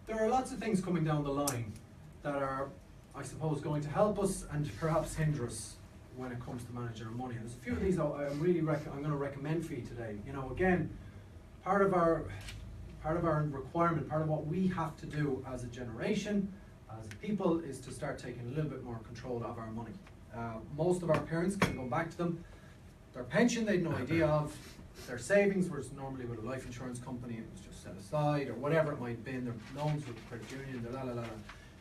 there are lots of things coming down the line that are, I suppose, going to help us and perhaps hinder us when it comes to managing our money. There's a few of these I'm going to recommend for you today. You know, again, part of our requirement, part of what we have to do as a generation, as a people, is to start taking a little bit more control of our money. Most of our parents can go back to them. Their pension they'd no idea of. Their savings was normally with a life insurance company, it was just set aside, or whatever it might have been, their loans with the credit union,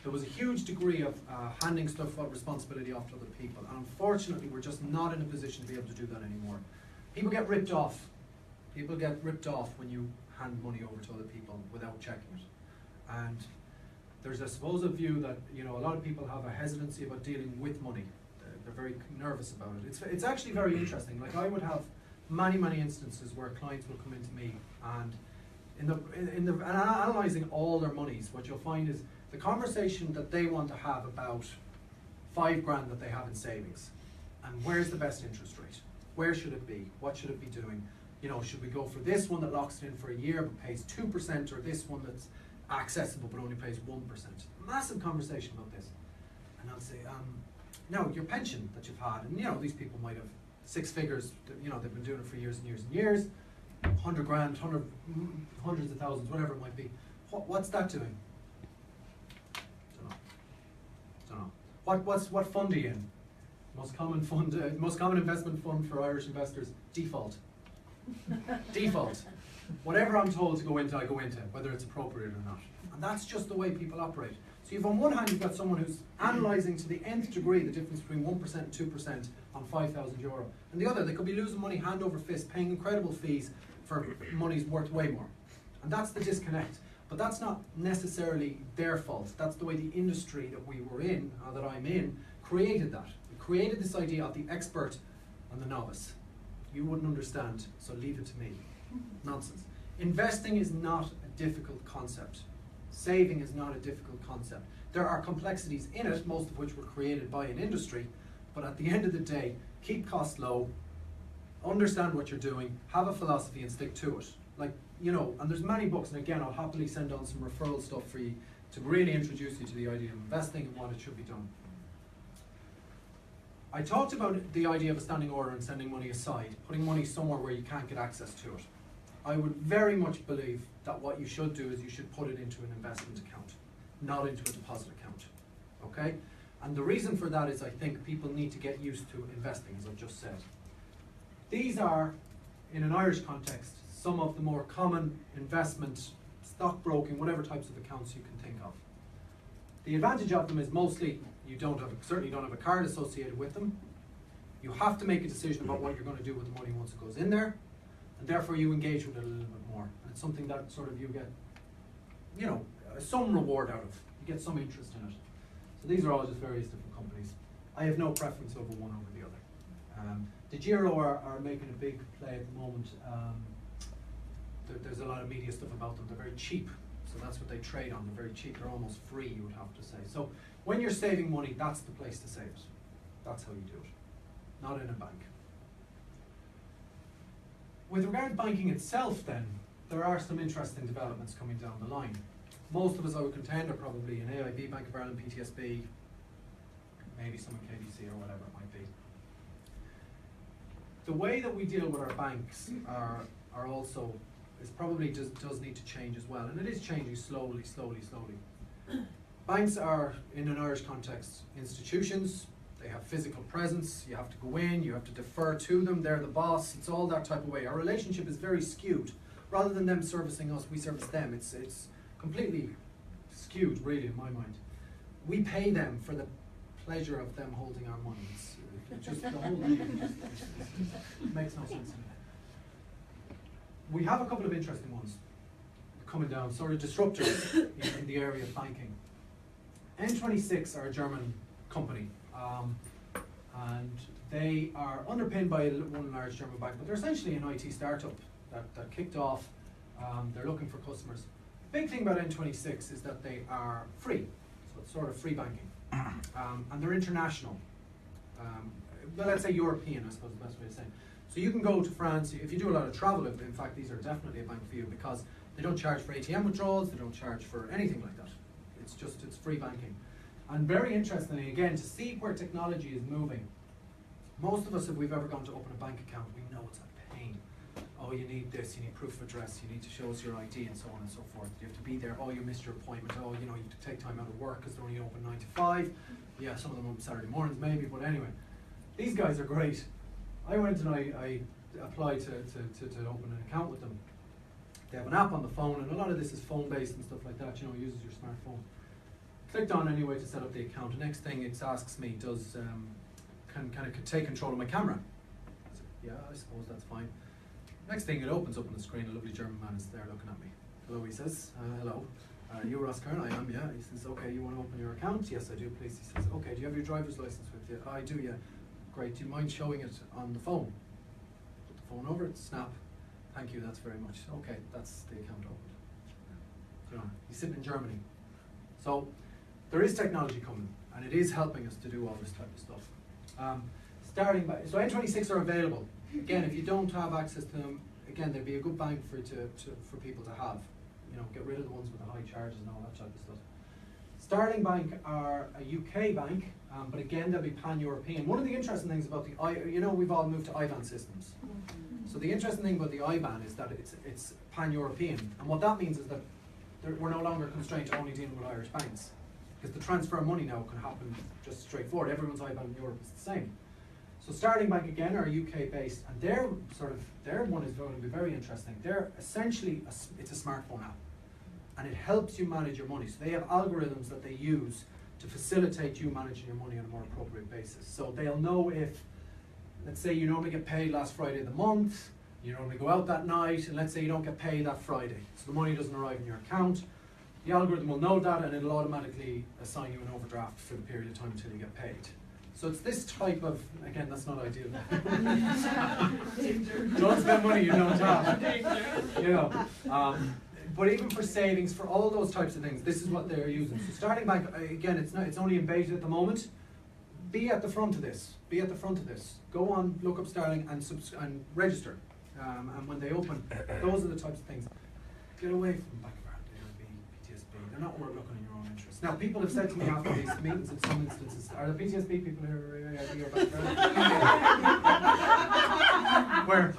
There was a huge degree of handing stuff of responsibility off to other people, and unfortunately we're just not in a position to be able to do that anymore. People get ripped off. People get ripped off when you hand money over to other people without checking it. And there's, I suppose, a view that, you know, a lot of people have a hesitancy about dealing with money. They're very nervous about it. It's actually very interesting. Like, I would have many instances where clients will come into me, and in analysing all their monies, what you'll find is the conversation that they want to have about £5 grand that they have in savings, and where's the best interest rate? Where should it be? What should it be doing? You know, should we go for this one that locks it in for a year but pays 2%, or this one that's accessible but only pays 1%? Massive conversation about this. And I'll say, now your pension that you've had, and you know, these people might have 6 figures, you know, they've been doing it for years and years and years, 100 grand, hundreds of thousands, whatever it might be. What's that doing? Don't know. What fund are you in? Most common fund, most common investment fund for Irish investors, default. Default. Whatever I'm told to go into, I go into, whether it's appropriate or not. And that's just the way people operate. So you've, on one hand, you've got someone who's analysing to the nth degree the difference between 1% and 2% on €5,000. And the other, they could be losing money hand over fist, paying incredible fees for money's worth way more. And that's the disconnect. But that's not necessarily their fault. That's the way the industry that we were in, that I'm in, created that. It created this idea of the expert and the novice. You wouldn't understand, so leave it to me. Nonsense. Investing is not a difficult concept. Saving is not a difficult concept. There are complexities in it, most of which were created by an industry, but at the end of the day, keep costs low, understand what you're doing, have a philosophy and stick to it. Like, you know, and there's many books, and again, I'll happily send on some referral stuff for you to really introduce you to the idea of investing and what it should be done. I talked about the idea of a standing order and sending money aside, putting money somewhere where you can't get access to it. I would very much believe that what you should do is you should put it into an investment account, not into a deposit account, okay? And the reason for that is I think people need to get used to investing, as I've just said. These are, in an Irish context, some of the more common investment, stockbroking, whatever types of accounts you can think of. The advantage of them is mostly you certainly don't have a card associated with them. You have to make a decision about what you're going to do with the money once it goes in there, and therefore you engage with it a little bit more. And it's something that sort of you get, you know, some reward out of. You get some interest in it. So these are all just various different companies. I have no preference over one over the other. DEGIRO are making a big play at the moment. There's a lot of media stuff about them. They're very cheap, so that's what they trade on. They're very cheap. They're almost free, you would have to say. So when you're saving money, that's the place to save it. That's how you do it, not in a bank. With regard to banking itself then, there are some interesting developments coming down the line. Most of us, I would contend, are probably in AIB, Bank of Ireland, PTSB, maybe some in KBC or whatever it might be. The way that we deal with our banks are also, is probably does need to change as well, and it is changing slowly. Banks are, in an Irish context, institutions. They have physical presence. You have to go in, you have to defer to them, they're the boss. It's all that type of way. Our relationship is very skewed. Rather than them servicing us, we service them. It's completely skewed, really, in my mind. We pay them for the pleasure of them holding our money. It's just the whole thing just makes no sense to me. We have a couple of interesting ones coming down, sort of disruptors in the area of banking. N26 are a German company, and they are underpinned by one large German bank, but they're essentially an IT startup that kicked off. They're looking for customers. The big thing about N26 is that they are free, so it's sort of free banking, and they're international. Well, let's say European, I suppose is the best way to say it. So you can go to France, if you do a lot of travel, in fact these are definitely a bank for you, because They don't charge for ATM withdrawals, they don't charge for anything like that. It's free banking. And very interestingly, again, to see where technology is moving, most of us, if we've ever gone to open a bank account, we know it's a pain. Oh, you need this, you need proof of address, you need to show us your ID, and so on and so forth. You have to be there. Oh, you missed your appointment. Oh, you know, you have to take time out of work because they're only open 9 to 5. Yeah, some of them on Saturday mornings maybe, but anyway. These guys are great. I went and I applied to open an account with them. They have an app on the phone, and a lot of this is phone-based and stuff like that, you know, uses your smartphone. Clicked on anyway to set up the account. The next thing it asks me, can I take control of my camera? I said, yeah, I suppose that's fine. Next thing, it opens up on the screen, a lovely German man is there looking at me. Hello, he says, hello. You Ross Kern? I am, yeah. He says, okay, you want to open your account? Yes, I do, please. He says, okay, do you have your driver's license with you? I do, yeah. Great, do you mind showing it on the phone? Put the phone over, snap. Thank you, that's very much. Okay, that's the account opened. You know, he's sitting in Germany. So, there is technology coming, and it is helping us to do all this type of stuff. So N26 are available. Again, if you don't have access to them, again, they'd be a good bank for people to have. You know, get rid of the ones with the high charges and all that type of stuff. Starling Bank are a UK bank, but again, they'll be pan-European. One of the interesting things about you know, we've all moved to IBAN systems. So the interesting thing about the IBAN is that it's pan-European, and what that means is that we're no longer constrained to only dealing with Irish banks, because the transfer of money now can happen just straightforward. Everyone's IBAN in Europe is the same. So Starling Bank again are UK based, and their one is going to be very interesting. They're essentially it's a smartphone app, and it helps you manage your money. So they have algorithms that they use to facilitate you managing your money on a more appropriate basis. So they'll know if, let's say you normally get paid last Friday of the month, you normally go out that night, and let's say you don't get paid that Friday, so the money doesn't arrive in your account. The algorithm will know that, and it'll automatically assign you an overdraft for the period of time until you get paid. So it's this type of, again, that's not ideal. Don't spend money you don't have. You know, but even for savings, for all those types of things, this is what they're using. So Starling Bank, again, it's only in beta at the moment. Be at the front of this. Be at the front of this. Go on, look up Starling and register. And when they open, those are the types of things. Get away from back of our PTSB. They're not worth looking in your own interest. Now, people have said to me after these meetings in some instances, are the PTSB people who are your background? Where?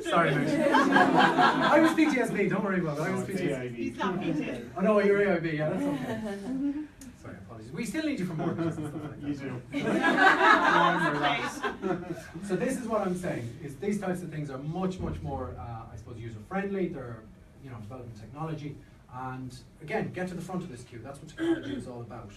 Sorry, mate. I was PTSB, don't worry about it. I was PTSB. He's not PTSB. Oh no, you're AIB, yeah, that's okay. Sorry, apologies. We still need you for more and stuff like that. You do. So this is what I'm saying, is these types of things are much, much more, I suppose, user-friendly. They're, you know, developing technology. And again, get to the front of this queue. That's what technology is all about.